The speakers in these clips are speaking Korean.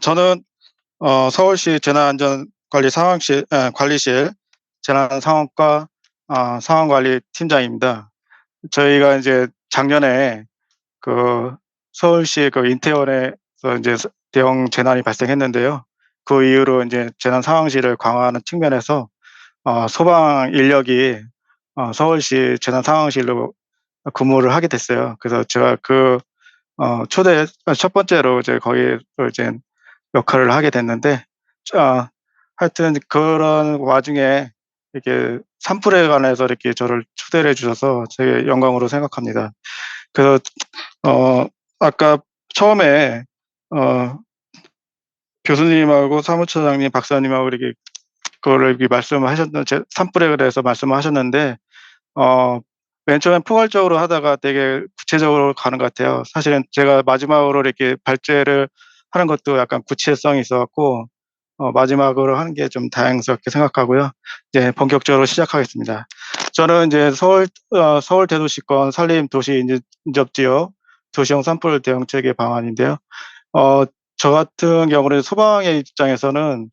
저는 서울시 관리실 재난상황과 상황관리 팀장입니다. 저희가 이제 작년에 그 서울시 그 인태원에서 이제 대형 재난이 발생했는데요. 그 이후로 이제 재난 상황실을 강화하는 측면에서 소방 인력이 서울시 재난 상황실로 근무를 하게 됐어요. 그래서 제가 초대 첫 번째로 이제 거기로 이제 역할을 하게 됐는데, 아 하여튼 그런 와중에 이렇게 산불에 관해서 이렇게 저를 초대를 해 주셔서 되게 영광으로 생각합니다. 그래서 어 아까 처음에 어 교수님하고 사무처장님, 박사님하고 이렇게 그거를 이렇게 말씀하셨던 제 산불에 대해서 말씀을 하셨는데, 어 맨 처음엔 포괄적으로 하다가 되게 구체적으로 가는 것 같아요. 사실은 제가 마지막으로 이렇게 발제를 하는 것도 약간 구체성이 있어 갖고 마지막으로 하는 게 좀 다행스럽게 생각하고요. 이제 본격적으로 시작하겠습니다. 저는 이제 서울 대도시권 산림 도시 인접 지역 도시형 산불 대응 체계 방안인데요. 어 저 같은 경우는 소방의 입장에서는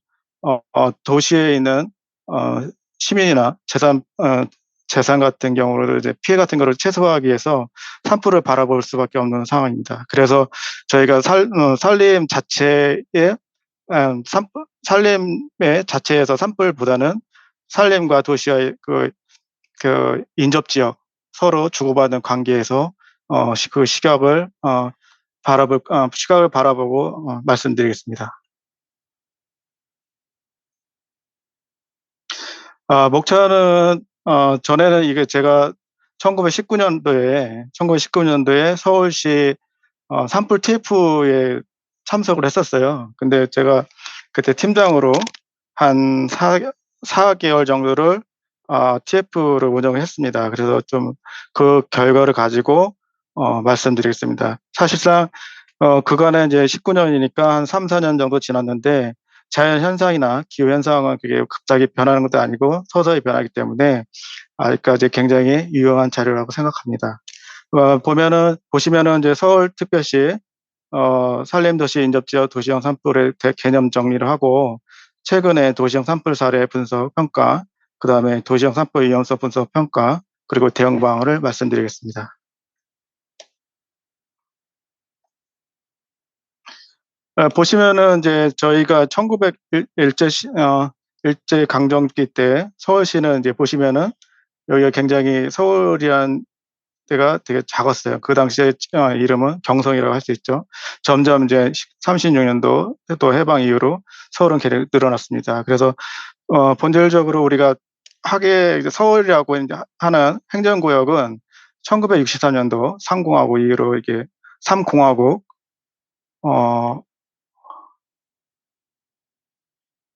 도시에 있는 어 시민이나 재산 같은 경우를 이제 피해 같은 거를 최소화하기 위해서 산불을 바라볼 수밖에 없는 상황입니다. 그래서 저희가 산림 자체에 산불 산림의 자체에서 산불보다는 산림과 도시와의 인접 지역, 서로 주고받는 관계에서 시각을 바라보고 말씀드리겠습니다. 목차는 전에는 이게 제가 1919년도에 서울시 산불 TF에 참석을 했었어요. 근데 제가 그때 팀장으로 한 4 개월 정도를 TF를 운영을 했습니다. 그래서 좀 그 결과를 가지고 말씀드리겠습니다. 사실상 그간에 이제 19 년이니까 한 3-4년 정도 지났는데, 자연 현상이나 기후 현상은 그게 갑자기 변하는 것도 아니고 서서히 변하기 때문에 아직까지 굉장히 유용한 자료라고 생각합니다. 보시면은 이제 서울특별시 산림도시 인접지역 도시형 산불의 개념 정리를 하고, 최근에 도시형 산불 사례 분석 평가, 그다음에 도시형 산불 위험성 분석 평가, 그리고 대응 방안을 말씀드리겠습니다. 보시면은 이제 저희가 1900 일제 강점기 때 서울시는 이제 보시면은 여기가 굉장히 서울이란 때가 되게 작았어요. 그 당시에 이름은 경성이라고 할 수 있죠. 점점 이제 36 년도 또 해방 이후로 서울은 계속 늘어났습니다. 그래서 본질적으로 우리가 이제 서울이라고 이제 하는 행정구역은 1963 년도 삼공화국 이후로 이게 삼공화국 어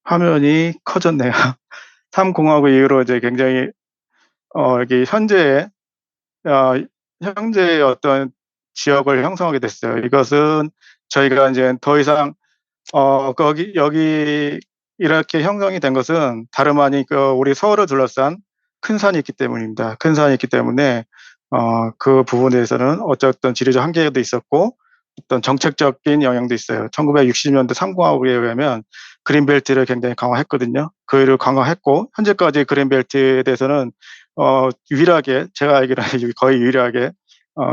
화면이 커졌네요. 삼공화국 이후로 이제 굉장히 이게 어 현재의 어떤 지역을 형성하게 됐어요. 이것은 저희가 인제 더 이상 거기 여기 이렇게 형성이 된 것은 다름 아닌 우리 서울을 둘러싼 큰 산이 있기 때문입니다. 큰 산이 있기 때문에 그 부분에 대해서는 어쨌든 지리적 한계도 있었고 어떤 정책적인 영향도 있어요. 1960 년대 삼공화국에 의하면 그린벨트를 굉장히 강화했거든요. 그 일을 강화했고, 현재까지 그린벨트에 대해서는 유일하게 제가 알기로는 거의 유일하게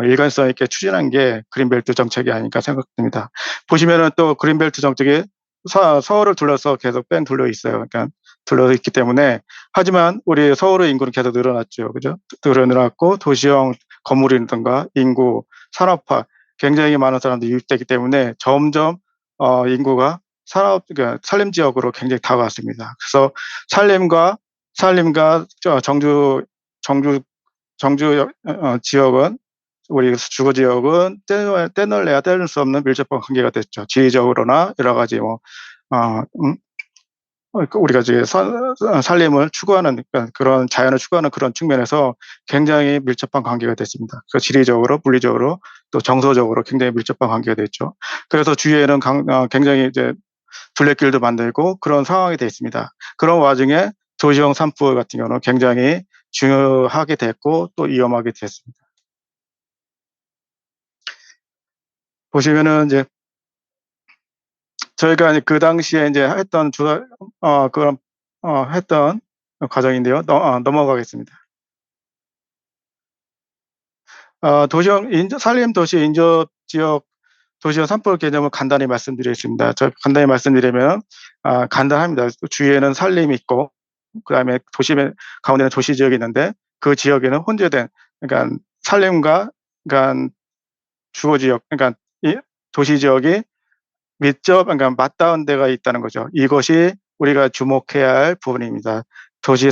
일관성 있게 추진한 게 그린벨트 정책이 아닐까 생각됩니다. 보시면은 또 그린벨트 정책이 서울을 둘러서 계속 뺑 둘러 있어요. 그러니까 둘러 있기 때문에, 하지만 우리 서울의 인구는 계속 늘어났죠. 그죠? 늘어났고 도시형 건물이라든가 인구, 산업화, 굉장히 많은 사람들이 유입되기 때문에 점점 인구가 그러니까 산림 지역으로 굉장히 다가왔습니다. 그래서 산림과 정주 지역은, 우리 주거 지역은 떼널래야 떼낼 수 없는 밀접한 관계가 됐죠. 지리적으로나 여러 가지 어 음 우리가 이제 산림을 추구하는, 그러니까 그런 자연을 추구하는 그런 측면에서 굉장히 밀접한 관계가 됐습니다. 그 지리적으로, 물리적으로, 또 정서적으로 굉장히 밀접한 관계가 됐죠. 그래서 주위에는 굉장히 이제 둘레길도 만들고 그런 상황이 돼 있습니다. 그런 와중에 도시형 산불 같은 경우는 굉장히 중요하게 됐고 또 위험하게 됐습니다. 보시면은 이제 저희가 이제 그 당시에 인제 했던 그런 했던 과정인데요. 넘어가겠습니다. 도시형 산림 도시 인접 지역 도시형 산불 개념을 간단히 말씀드리겠습니다. 간단히 말씀드리면 간단합니다. 주위에는 산림이 있고 그다음에 도심의 가운데는 도시 지역이 있는데 그 지역에는 혼재된, 그러니까 산림과, 그러니까 주거 지역, 그러니까 이 도시 지역이 그러니까 맞닿은 데가 있다는 거죠. 이것이 우리가 주목해야 할 부분입니다.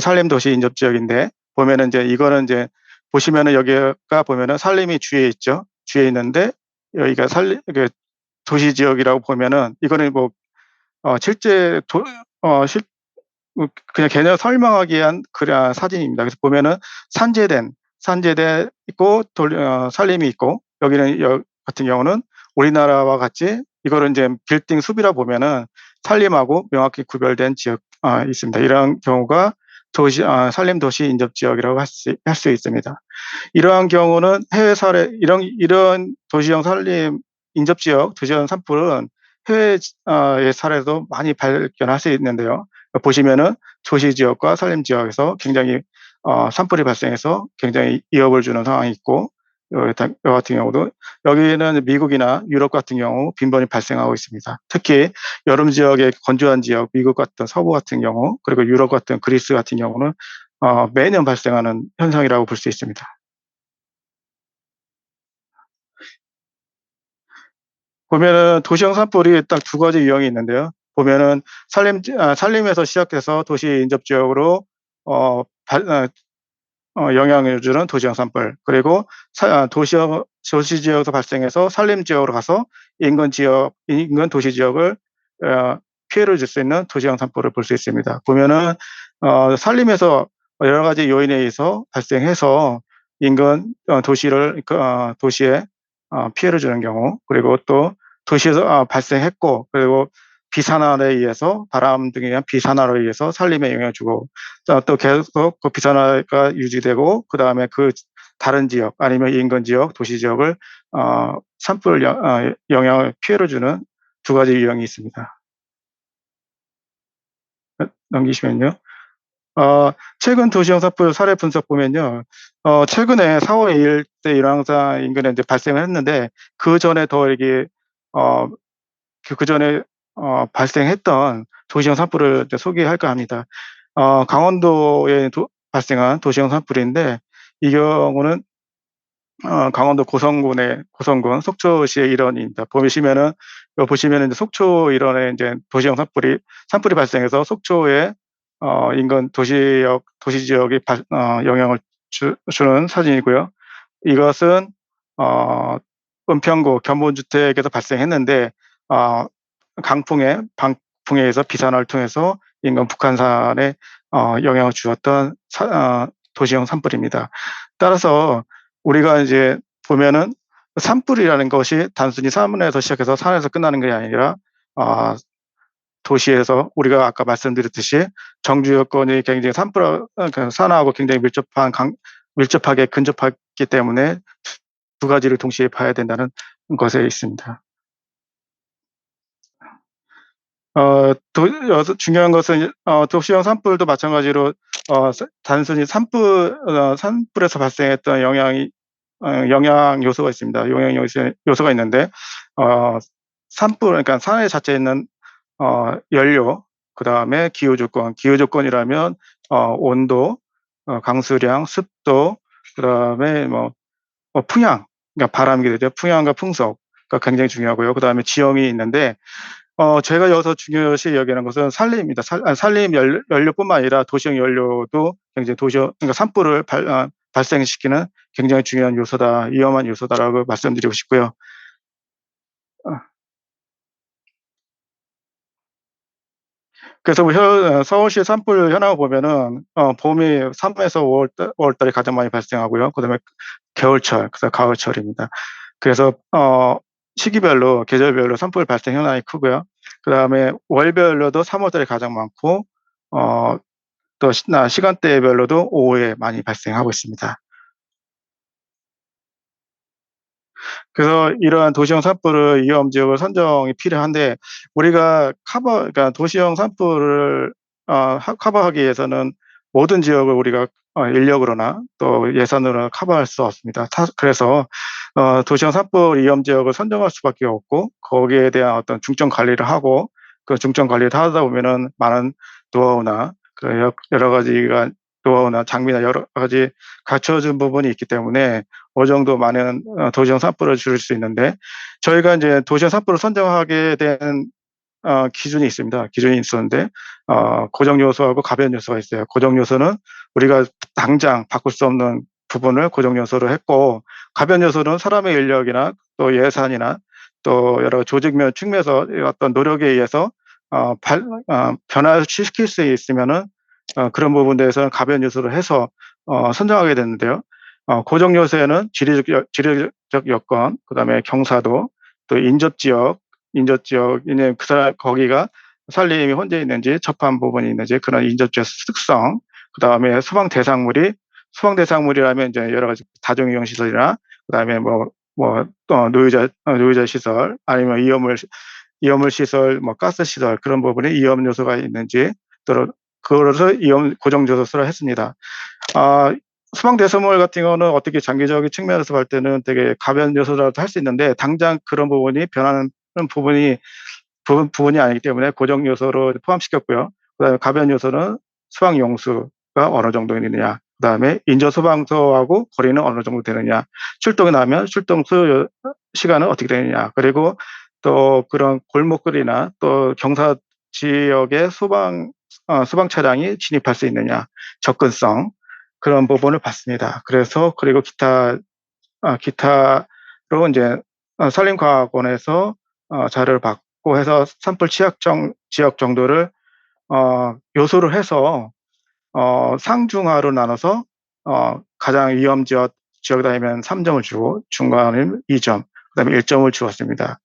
산림 도시 인접 지역인데 보면은 이제 이거는 이제 보시면은 여기가 보면은 산림이 주위에 있죠. 주위에 있는데 여기가 도시 지역이라고 보면은 이거는 뭐 실제 실 그냥 개념 설명하기 위한 사진입니다. 그래서 보면은 산재돼 있고 산림이 있고, 여기는 같은 경우는 우리나라와 같이 이거를 인제 빌딩 숲이라 보면은 산림하고 명확히 구별된 지역 있습니다. 이런 경우가 산림 도시 인접 지역이라고 할 수 있습니다. 이러한 경우는 해외 사례, 이런 도시형 산림 인접 지역, 도시형 산불은 해외의 사례도 많이 발견할 수 있는데요. 보시면은 도시 지역과 산림 지역에서 굉장히 산불이 발생해서 굉장히 위협을 주는 상황이 있고, 요 같은 경우도 여기는 미국이나 유럽 같은 경우 빈번히 발생하고 있습니다. 특히 여름 지역의 건조한 지역, 미국 같은 서부 같은 경우, 그리고 유럽 같은 그리스 같은 경우는 매년 발생하는 현상이라고 볼 수 있습니다. 보면은 도시형 산불이 딱 두 가지 유형이 있는데요. 보면은 산림에서 시작해서 도시 인접 지역으로 어 발 어 영향을 주는 도시형 산불, 그리고 도시 지역에서 발생해서 산림 지역으로 가서 인근 도시 지역을 피해를 줄 수 있는 도시형 산불을 볼 수 있습니다. 보면은 산림에서 여러 가지 요인에 의해서 발생해서 인근 도시에 피해를 주는 경우, 그리고 또 도시에서 발생했고, 그리고 비산화에 의해서, 바람 등에 의한 비산화로 의해서 산림에 영향을 주고, 또 계속 그 비산화가 유지되고, 그다음에 그 다른 지역 아니면 인근 지역, 도시 지역을 산불 영향을 피해를 주는 두 가지 유형이 있습니다. 넘기시면요. 최근 도시형 산불 사례 분석 보면요. 최근에 4월 2일 때 일왕산 인근에 이제 발생을 했는데, 그전에 더 이게 어 그전에 발생했던 도시형 산불을 이제 소개할까 합니다. 강원도에 발생한 도시형 산불인데, 이 경우는 강원도 고성군 속초시의 일원입니다. 보시면은 이제 속초 일원에 이제 도시형 산불이 발생해서 속초의 인근 도시 지역에 영향을 주는 사진이고요. 이것은 어 은평구 견본주택에서 발생했는데, 어 방풍에 의해서 비산화를 통해서 인근 북한산에 영향을 주었던 도시형 산불입니다. 따라서 우리가 이제 보면은 산불이라는 것이 단순히 산에서 시작해서 산에서 끝나는 게 아니라 어 도시에서 우리가 아까 말씀드렸듯이 정주 여건이 굉장히 산하고 굉장히 밀접하게 근접하기 때문에 두 가지를 동시에 봐야 된다는 것에 있습니다. 중요한 것은 도시형 산불도 마찬가지로 단순히 산불에서 발생했던 영향 요소가 있습니다. 요소가 있는데, 어 그러니까 산에 자체에 있는 연료, 그다음에 기후 조건이라면 온도, 강수량, 습도, 그다음에 풍향, 그러니까 바람이 되죠. 풍향과 풍속가 굉장히 중요하고요. 그다음에 지형이 있는데, 제가 여기서 중요시 여기는 것은 산림입니다. 산림 연료뿐만 아니라 도시형 연료도 굉장히 그러니까 산불을 발생시키는 굉장히 중요한 요소다, 위험한 요소다라고 말씀드리고 싶고요. 어 그래서 서울시 산불 현황을 보면은 봄이 3 월에서 5월 달에 가장 많이 발생하고요. 그다음에 겨울철, 그다음 가을철입니다. 그래서 계절별로 산불 발생 현황이 크고요. 그다음에 월별로도 3월 달에 가장 많고, 어 또 시간대별로도 오후에 많이 발생하고 있습니다. 그래서 이러한 도시형 산불을 위험 지역을 선정이 필요한데 우리가 그러니까 도시형 산불을 커버하기 위해서는 모든 지역을 우리가 인력으로나 또 예산으로 커버할 수 없습니다. 그래서 도시형 산불 위험 지역을 선정할 수밖에 없고 거기에 대한 어떤 중점 관리를 하고 그 중점 관리를 하다 보면은 많은 노하우나 그 여러 가지가 노하우나 장비나 여러 가지 갖춰진 부분이 있기 때문에 어느 정도 많은 도시형 산불을 줄일 수 있는데 저희가 인제 도시형 산불을 선정하게 된 기준이 있습니다. 기준이 있었는데 고정 요소하고 가변 요소가 있어요. 고정 요소는 우리가 당장 바꿀 수 없는 부분을 고정 요소로 했고 가변 요소는 사람의 인력이나 또 예산이나 또 여러 조직면 측면에서 이 어떤 노력에 의해서 변화시킬 수 있으면은 그런 부분에 대해서는 가변 요소로 해서 선정하게 됐는데요. 고정 요소에는 지리적 여건, 그다음에 경사도, 또 인접 지역, 거기가 산림이 혼재 있는지 접한 부분이 있는지 그런 인접지역 특성, 그다음에 소방 대상물이라면 이제 여러 가지 다중이용 시설이나 그다음에 또 노유자 시설 아니면 이염물 시설, 가스 시설 그런 부분에 위험 요소가 있는지 또 그것을 위험 고정 요소로 했습니다. 아 소방 대서물 같은 경우는 어떻게 장기적인 측면에서 볼 때는 되게 가변 요소라도 할 수 있는데 당장 그런 부분이 변하는 부분이 아니기 때문에 고정 요소로 포함시켰고요. 그다음에 가변 요소는 소방 용수가 어느 정도 있느냐, 그다음에 인접 소방서하고 거리는 어느 정도 되느냐, 출동이 나면 출동 소요 시간은 어떻게 되느냐, 그리고 또 그런 골목길이나 또 경사 지역에 소방 차량이 진입할 수 있느냐, 접근성 그런 부분을 봤습니다. 그래서 그리고 기타로 인제 산림과학원에서 자료를 받고 해서 산불 취약정 지역 정도를 요소를 해서 상중하로 나눠서 가장 위험 지역이다 하면 3 점을 주고 중간은 2 점, 그다음에 1 점을 주었습니다.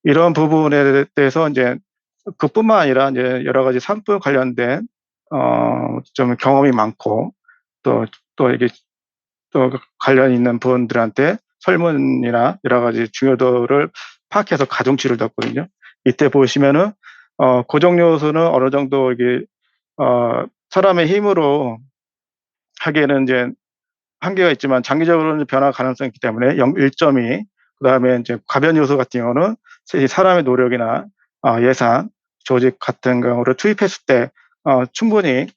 이런 부분에 대해서 인제 그뿐만 아니라 인제 여러 가지 산불 관련된 좀 경험이 많고 또 이게 또 관련 있는 분들한테 설문이나 여러 가지 중요도를 파악해서 가중치를 뒀거든요. 이때 보시면은 고정 요소는 어느 정도 이게 사람의 힘으로 하기에는 인제 한계가 있지만 장기적으로는 변화 가능성이 있기 때문에 1 점이, 그다음에 인제 가변 요소 같은 경우는 사람의 노력이나 예산, 조직 같은 경우를 투입했을 때 충분히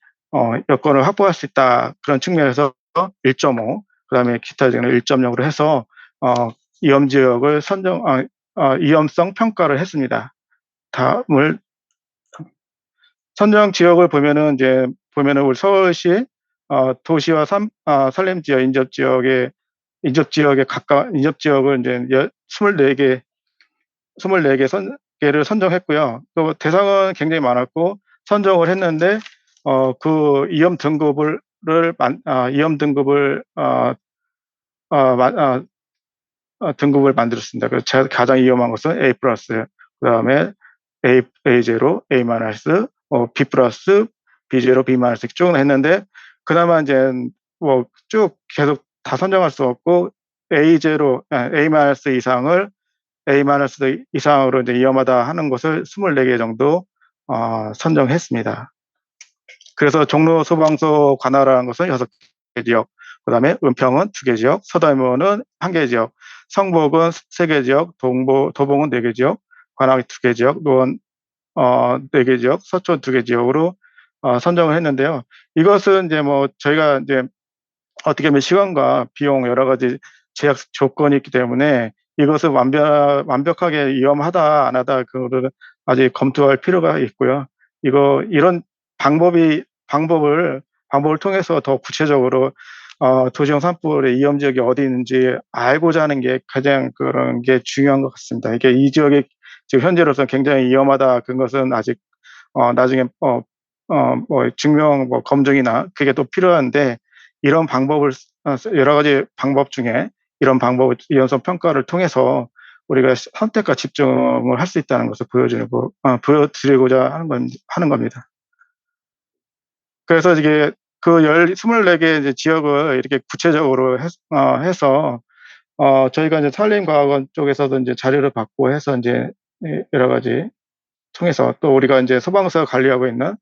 여건을 확보할 수 있다. 그런 측면에서 1.5, 그다음에 기타 등을 1.0으로 해서 어 위험 지역을 위험성 평가를 했습니다. 다음을 선정 지역을 보면은 인제 우리 서울시 도시와 산림 지역, 인접 지역을 인제 24개 개를 선정했고요. 또 대상은 굉장히 많았고 선정을 했는데 그 위험 등급을 어 만 어 등급을 만들었습니다. 그래서 가장 위험한 것은 A+, 그다음에 A0, A-, B+, B0, B- 이렇게 쭉 했는데 그나마 인제 쭉 계속 다 선정할 수 없고 A- 이상을 A- 이상으로 이제 위험하다 하는 것을 24개 정도 선정했습니다. 그래서 종로 소방서 관할하는 것은 6개 지역, 그다음에 은평은 2개 지역, 서대문은 1개 지역, 성북은 3개 지역, 도봉은 4개 지역, 관악이 2개 지역, 노원 4개 지역, 서촌 2개 지역으로 선정을 했는데요. 이것은 인제 저희가 인제 어떻게 보면 시간과 비용 여러 가지 제약 조건이 있기 때문에 이것을 완벽하게 위험하다 안 하다 그거를 아직 검토할 필요가 있고요. 이런 방법을 통해서 더 구체적으로 도시형 산불의 위험 지역이 어디 있는지 알고자 하는 게 가장 그런 게 중요한 것 같습니다. 이게 이 지역이 지금 현재로서는 굉장히 위험하다 그런 것은 아직 나중에 증명 검증이나 그게 또 필요한데 이런 방법을 여러 가지 방법 중에 이런 방법을 위험성 평가를 통해서 우리가 선택과 집중을 할 수 있다는 것을 보여드리고자 하는 겁니다. 그래서 이게 그 24개 이제 지역을 이렇게 구체적으로 해서 저희가 이제 산림과학원 쪽에서도 이제 자료를 받고 해서 이제 여러 가지 통해서 또 우리가 이제 소방서 관리하고 있는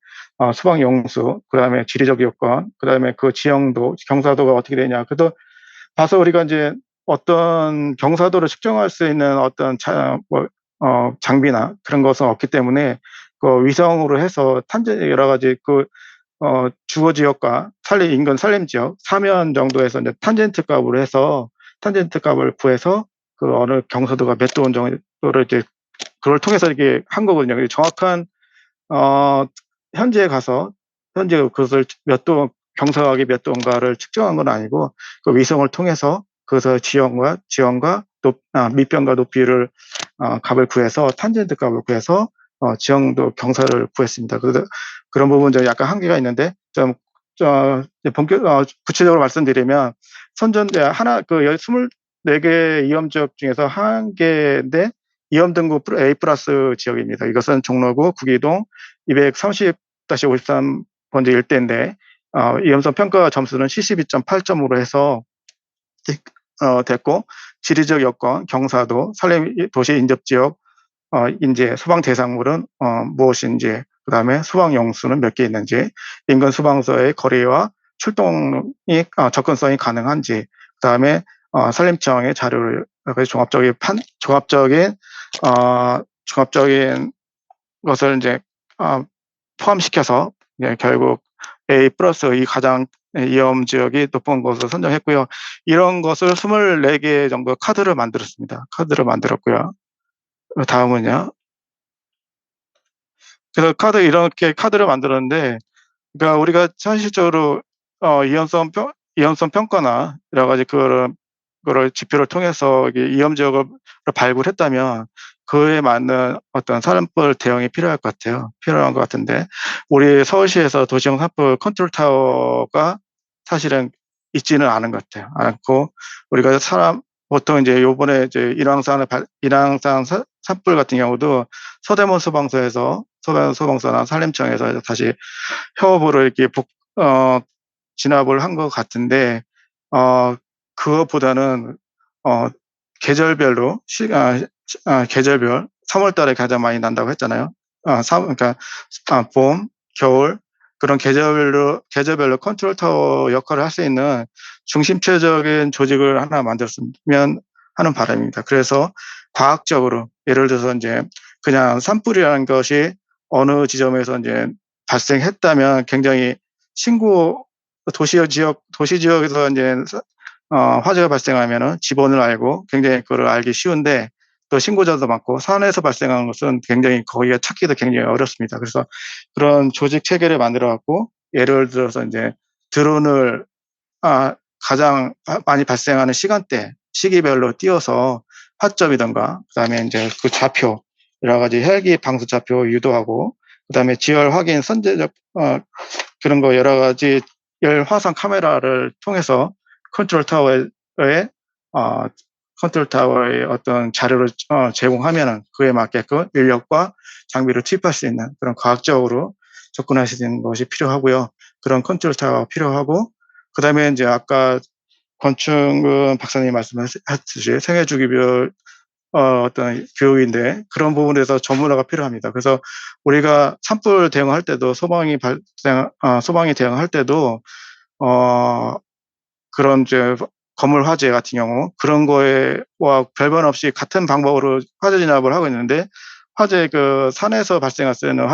소방 용수, 그다음에 지리적 요건, 그다음에 그 지형도, 경사도가 어떻게 되냐. 그래도 봐서 우리가 이제 어떤 경사도를 측정할 수 있는 어떤 장비나 그런 것은 없기 때문에 그 위성으로 해서 여러 가지 주거 지역과 인근 산림 지역, 사면 정도에서 이제 탄젠트 값으로 해서 탄젠트 값을 구해서 그 어느 경사도가 몇 도 정도를 이제 그걸 통해서 이렇게 한 거거든요. 정확한 어 현재 그것을 몇 도, 경사각이 몇 도인가를 측정한 건 아니고 그 위성을 통해서 그래서 지형과 밑변과 높이를 값을 구해서 탄젠트 값을 구해서 지형도 경사를 구했습니다. 그래서 그런 부분 좀 약간 한계가 있는데 좀 구체적으로 말씀드리면 선전제 하나 그 24개 위험 지역 중에서 한 개인데 위험 등급 A 플러스 지역입니다. 이것은 종로구 구기동 230-53번지 일대인데 위험성 평가 점수는 72.8점으로 해서 됐고 지리적 여건, 경사도, 산림 도시 인접 지역 인재, 소방 대상물은 무엇인지, 그다음에 소방 용수는 몇 개 있는지, 인근 소방서의 거리와 출동이 접근성이 가능한지, 그다음에 산림청의 자료를 종합적인 것을 이제 포함시켜서 결국 A 플러스 이 가장 위험 지역이 높은 것을 선정했고요. 이런 것을 24개 정도 카드를 만들었습니다. 카드를 만들었고요. 다음은요. 그래서 이렇게 카드를 만들었는데, 그러니까 우리가 현실적으로 위험성 평가나 여러 가지 그거를 지표를 통해서 이게 위험 지역을 발굴했다면 그에 맞는 어떤 산불 대응이 필요한 것 같은데, 우리 서울시에서 도시형 산불 컨트롤 타워가 사실은 있지는 않은 것 같아요. 않고 우리가 보통 이제 요번에 이제 인왕산 산불 같은 경우도 서대문 소방서나 산림청에서 다시 협업으로 이렇게 진압을 한 것 같은데, 어, 그것보다는 어, 계절별로 계절별 3월 달에 가장 많이 난다고 했잖아요. 그러니까 봄, 겨울 그런 계절별로 컨트롤 타워 역할을 할 수 있는 중심체적인 조직을 하나 만들었으면 하는 바람입니다. 그래서 과학적으로 예를 들어서 이제 그냥 산불이라는 것이 어느 지점에서 이제 발생했다면 굉장히 신고 도시 지역에서 이제 화재가 발생하면은 지번을 알고 굉장히 그걸 알기 쉬운데 또 신고자도 많고 산에서 발생한 것은 굉장히 거기가 찾기도 굉장히 어렵습니다. 그래서 그런 조직 체계를 만들어 갖고 예를 들어서 이제 드론을 가장 많이 발생하는 시기별로 띄워서 화점이든가 그다음에 이제 그 좌표 여러 가지 헬기 방수 좌표 유도하고 그다음에 지열 확인 선제적 그런 거 여러 가지 열 화상 카메라를 통해서 컨트롤 타워에 어, 컨트롤 타워의 어떤 자료를 제공하면은 그에 맞게끔 인력과 장비를 투입할 수 있는 그런 과학적으로 접근할 수 있는 것이 필요하고요. 그런 컨트롤 타워가 필요하고 그다음에 이제 아까 건축은 박사님이 말씀하셨듯이 생애 주기별 어떤 교육인데 그런 부분에서 전문화가 필요합니다. 그래서 우리가 산불 대응할 때도 소방이 대응할 때도 어, 그런 이제 건물 화재 같은 경우 그런 거에와 별반 없이 같은 방법으로 화재 진압을 하고 있는데 산에서 발생할 때는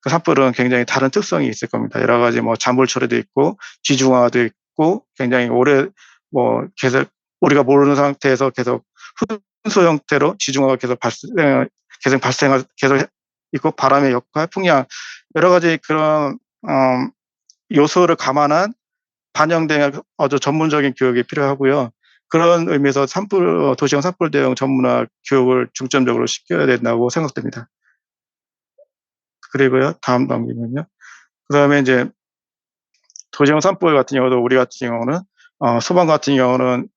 그 산불은 굉장히 다른 특성이 있을 겁니다. 여러 가지 뭐 잔불 처리도 있고 지중화도 있고 굉장히 오래 계속 우리가 모르는 상태에서 계속 순소 형태로 지중화가 계속 있고 바람의 역할, 풍량 여러 가지 그런 요소를 감안한 반영된 아주 전문적인 교육이 필요하고요. 그런 의미에서 도시형 산불 대응 전문화 교육을 중점적으로 시켜야 된다고 생각됩니다. 그리고요, 다음 넘기면요. 그다음에 이제 도시형 산불 같은 경우도 우리 같은 경우는 소방 같은 경우는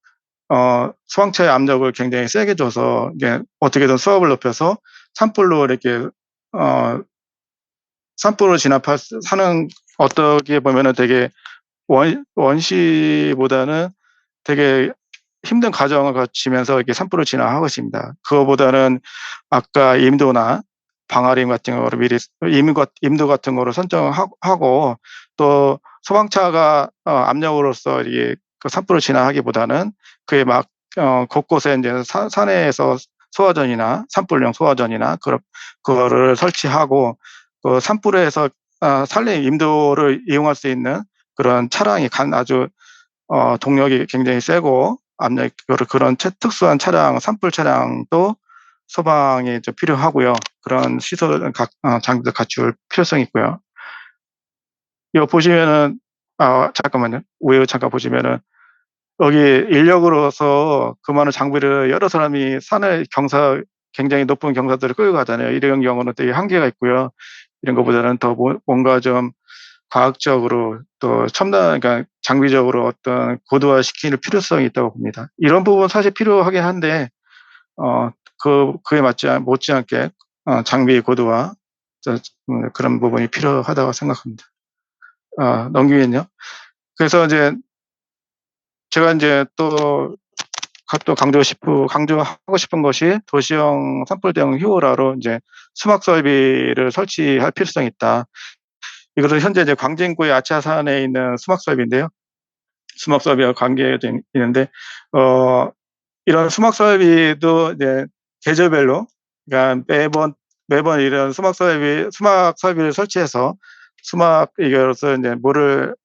소방차의 압력을 굉장히 세게 줘서 이게 어떻게든 수압을 높여서 산불로 이렇게 어, 산불을 진압하는 어떻게 보면은 되게 원시보다는 되게 힘든 과정을 거치면서 이렇게 산불을 진화하고 있습니다. 그거보다는 아까 임도나 방아림 같은 거를 미리 임도 같은 거를 선정하고 또 소방차가 압력으로서 이게 그 산불을 진화하기보다는 그에 막 곳곳에 이제 산에서 소화전이나 산불용 소화전이나 그거를 설치하고 그 산불에서 산림 임도를 이용할 수 있는 그런 차량이 아주 동력이 굉장히 세고 압력 그런 특수한 차량, 산불 차량도 소방에 좀 필요하고요. 그런 시설 장비도 갖출 필요성이 있고요. 이거 보시면은 잠깐만요. 우회 잠깐 보시면은 여기 인력으로서 그 많은 장비를 여러 사람이 산에 굉장히 높은 경사들을 끌고 가잖아요. 이런 경우는 되게 한계가 있고요. 이런 것보다는 더 뭔가 좀 과학적으로 또 첨단 그러니까 장비적으로 어떤 고도화시킬 필요성이 있다고 봅니다. 이런 부분 사실 필요하긴 한데 어 그에 못지않게 장비 고도화 그런 부분이 필요하다고 생각합니다. 넘기면요. 그래서 이제 제가 인제 또 강조하고 싶은 것이 도시형 산불 대응 효율화로 인제 수막 설비를 설치할 필요성이 있다. 이것은 현재 이제 광진구의 아차산에 있는 수막 설비인데요. 수막 설비와 관계도 있는데 어 이런 수막 설비도 이제 계절별로 그러니까 매번 이런 수막 설비를 설치해서 수막 이거로서 인제 물을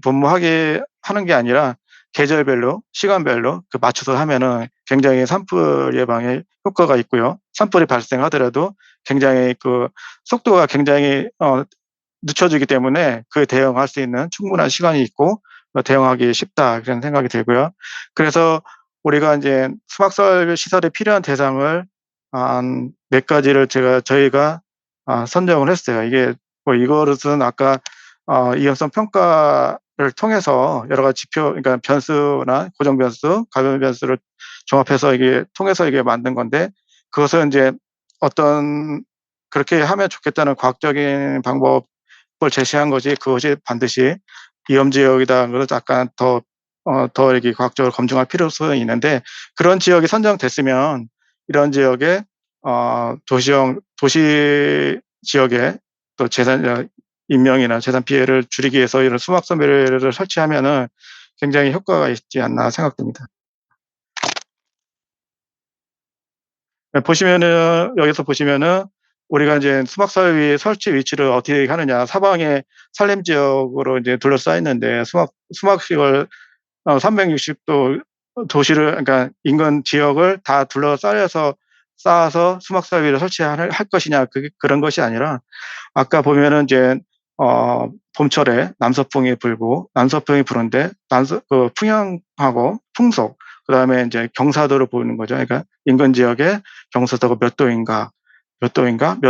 분무하게 하는 게 아니라 계절별로 시간별로 맞춰서 하면은 굉장히 산불 예방에 효과가 있고요. 산불이 발생하더라도 굉장히 속도가 굉장히 늦춰지기 때문에 그에 대응할 수 있는 충분한 시간이 있고 대응하기 쉽다 그런 생각이 들고요. 그래서 우리가 인제 수막설 시설에 필요한 대상을 한 몇 가지를 저희가 선정을 했어요. 이게 이것은 아까 이연성 평가를 통해서 여러 가지 지표 그러니까 변수나 고정 변수, 가변 변수를 종합해서 이게 통해서 이게 만든 건데 그것은 인제 어떤 그렇게 하면 좋겠다는 과학적인 방법을 제시한 거지 그것이 반드시 위험 지역이다 그래서 약간 더 이렇게 과학적으로 검증할 필요성이 있는데 그런 지역이 선정됐으면 이런 지역에 도시 지역에 또 인명이나 재산 피해를 줄이기 위해서 이런 수막 선별을 설치하면은 굉장히 효과가 있지 않나 생각됩니다. 보시면은 여기서 보시면은 우리가 인제 수막설비 설치 위치를 어떻게 하느냐. 사방에 산림 지역으로 인제 둘러싸여 있는데 수막식을 360도 도시를 그러니까 인근 지역을 다 둘러싸여서 쌓아서 수막설비를 할 것이냐 그런 것이 아니라 아까 보면은 인제 봄철에 남서풍이 부는데 풍향하고 풍속 그다음에 인제 경사도를 보는 거죠. 그러니까 인근 지역에 경사도가 몇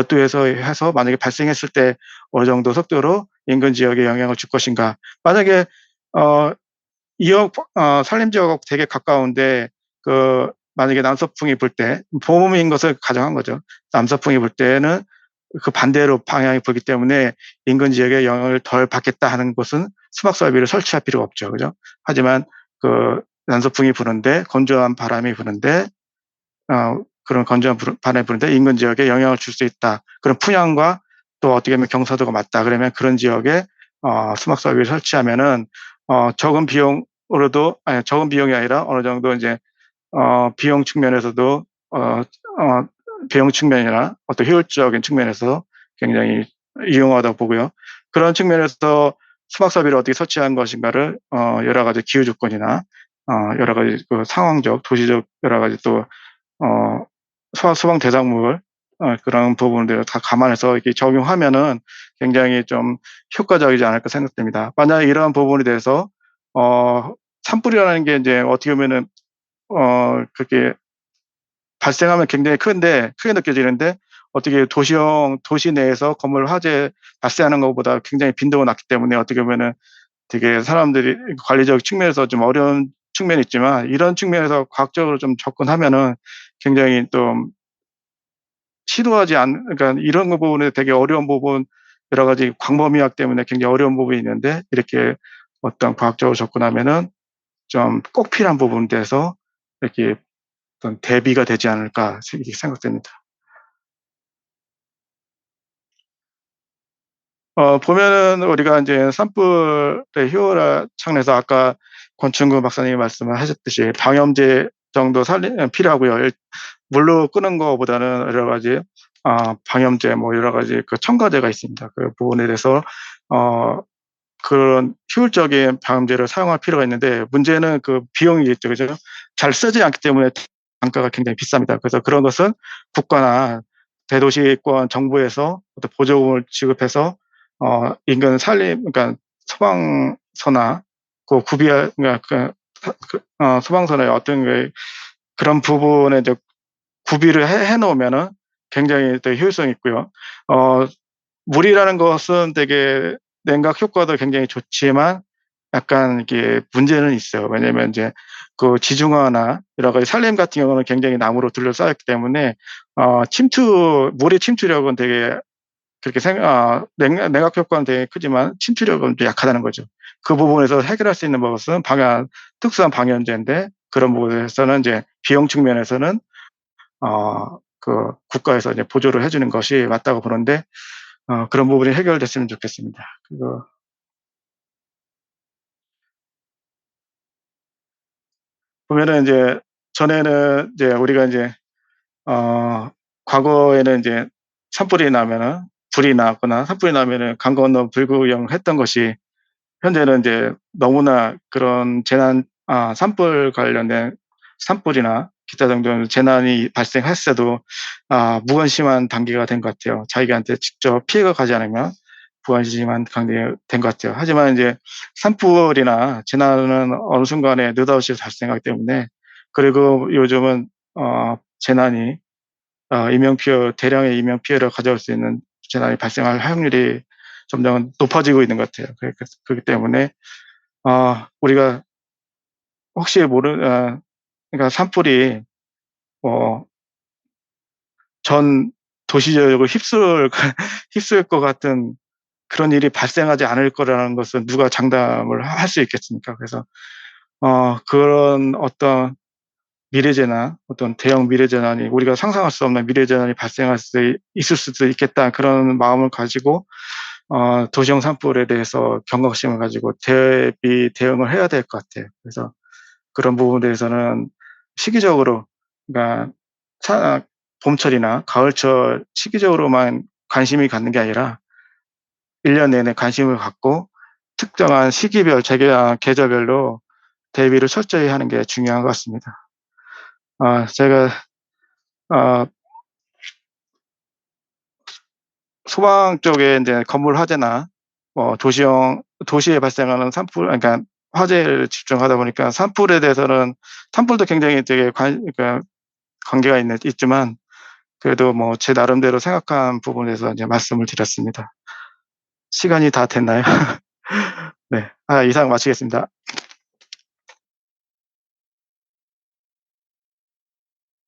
도에서 해서 만약에 발생했을 때 어느 정도 속도로 인근 지역에 영향을 줄 것인가. 만약에 어 산림 지역하고 되게 가까운데 만약에 남서풍이 불 때 봄인 것을 가정한 거죠. 남서풍이 불 때는 반대로 방향이 불기 때문에 '인근 지역에 영향을 덜 받겠다.' 하는 곳은 수막 설비를 설치할 필요가 없죠. 그죠? 하지만南서풍이 부는데 건조한 바람이 부는데 그런 건조한 바람이 부는데 인근 지역에 영향을 줄 수 있다. 그런 풍향과 또 어떻게 보면 경사도가 맞다. 그러면 그런 지역에 수막 설비를 설치하면은 적은 비용이 아니라 어느 정도 인제 비용 측면에서도 비용 측면이나 어떤 효율적인 측면에서 굉장히 유용하다고 보고요. 그런 측면에서 수막 설비를 어떻게 설치하는 것인가를 여러 가지 기후 조건이나 여러 가지 상황적, 도시적 여러 가지 또 어 소방 대상물 그런 부분들을 다 감안해서 이렇게 적용하면은 굉장히 좀 효과적이지 않을까 생각됩니다. 만약에 이러한 부분에 대해서 산불이라는 게 인제 어떻게 보면은 그렇게 발생하면 굉장히 크게 느껴지는데 어떻게 도시 내에서 건물 화재 발생하는 것보다 굉장히 빈도가 낮기 때문에 어떻게 보면은 되게 사람들이 관리적 측면에서 좀 어려운 측면이 있지만 이런 측면에서 과학적으로 좀 접근하면은 굉장히 좀 그러니까 이런 거 부분에 되게 어려운 부분 여러 가지 광범위학 때문에 굉장히 어려운 부분이 있는데 이렇게 어떤 과학적으로 접근하면은 좀 꼭 필요한 부분에 대해서 이렇게 어떤 대비가 되지 않을까 이렇게 생각됩니다. 보면은 우리가 인제 산불의 효율화 차원에서 아까 권충구 박사님이 말씀을 하셨듯이 방염제 정도 필요하고요. 물로 끄는 거보다는 여러 가지 방염제 뭐 여러 가지 그 첨가제가 있습니다. 그 부분에 대해서 어 그런 효율적인 방음제를 사용할 필요가 있는데 문제는 그 비용이겠죠. 그죠? 잘 쓰지 않기 때문에 단가가 굉장히 비쌉니다. 그래서 그런 것은 국가나 대도시권 정부에서 어떤 보조금을 지급해서 인근 산림 그러니까 소방서나 그 구비할 그러니까 소방서나 어떤 그런 부분에 이제 구비를 해 놓으면은 굉장히 또 효율성이 있고요. 어 물이라는 것은 되게 냉각 효과도 굉장히 좋지만 약간 이게 문제는 있어요. 왜냐면 인제 그 지중화나 여러 가지 산림 같은 경우는 굉장히 나무로 둘러싸였기 때문에 물의 침투력은 되게 그렇게 냉각 효과는 되게 크지만 침투력은 좀 약하다는 거죠. 그 부분에서 해결할 수 있는 것은 특수한 방염제인데 그런 부분에서는 인제 비용 측면에서는 국가에서 이제 보조를 해 주는 것이 맞다고 보는데 그런 부분이 해결됐으면 좋겠습니다. 그거 보면은 인제 전에는 이제 우리가 인제 어 과거에는 인제 산불이 나면은 불이 나거나 산불이 나면은 강 건너 불구경했던 것이 현재는 인제 너무나 그런 산불 관련된 산불이나 기타 등등 재난이 발생했어도 무관심한 단계가 된 것 같아요. 자기한테 직접 피해가 가지 않으면 무관심한 단계가 된 것 같아요. 하지만 인제 산불이나 재난은 어느 순간에 느닷없이 발생하기 때문에 그리고 요즘은 재난이 대량의 인명 피해를 가져올 수 있는 재난이 발생할 확률이 점점 높아지고 있는 것 같아요. 그렇기 때문에 우리가 혹시 그러니까 산불이 뭐 전 도시 지역을 휩쓸 것 같은 그런 일이 발생하지 않을 거라는 것은 누가 장담을 할 수 있겠습니까? 그래서 그런 어떤 미래재난, 어떤 대형 미래재난이 우리가 상상할 수 없는 미래재난이 발생할 수 있을 수도 있겠다 그런 마음을 가지고 도시형 산불에 대해서 경각심을 가지고 대응을 해야 될 것 같아요. 그래서 그런 부분에 대해서는 시기적으로 그러니까 사 봄철이나 가을철 시기적으로만 관심이 갖는 게 아니라 1년 내내 관심을 갖고 특정한 계절별로 대비를 철저히 하는 게 중요한 것 같습니다. 제가 어 소방 쪽에 인제 건물 화재나 도시에 발생하는 산불 그러니까 화재를 집중하다 보니까 산불도 굉장히 되게 그러니까 관계가 있지만 그래도 뭐 제 나름대로 생각한 부분에서 이제 말씀을 드렸습니다. 시간이 다 됐나요? 네. 이상 마치겠습니다.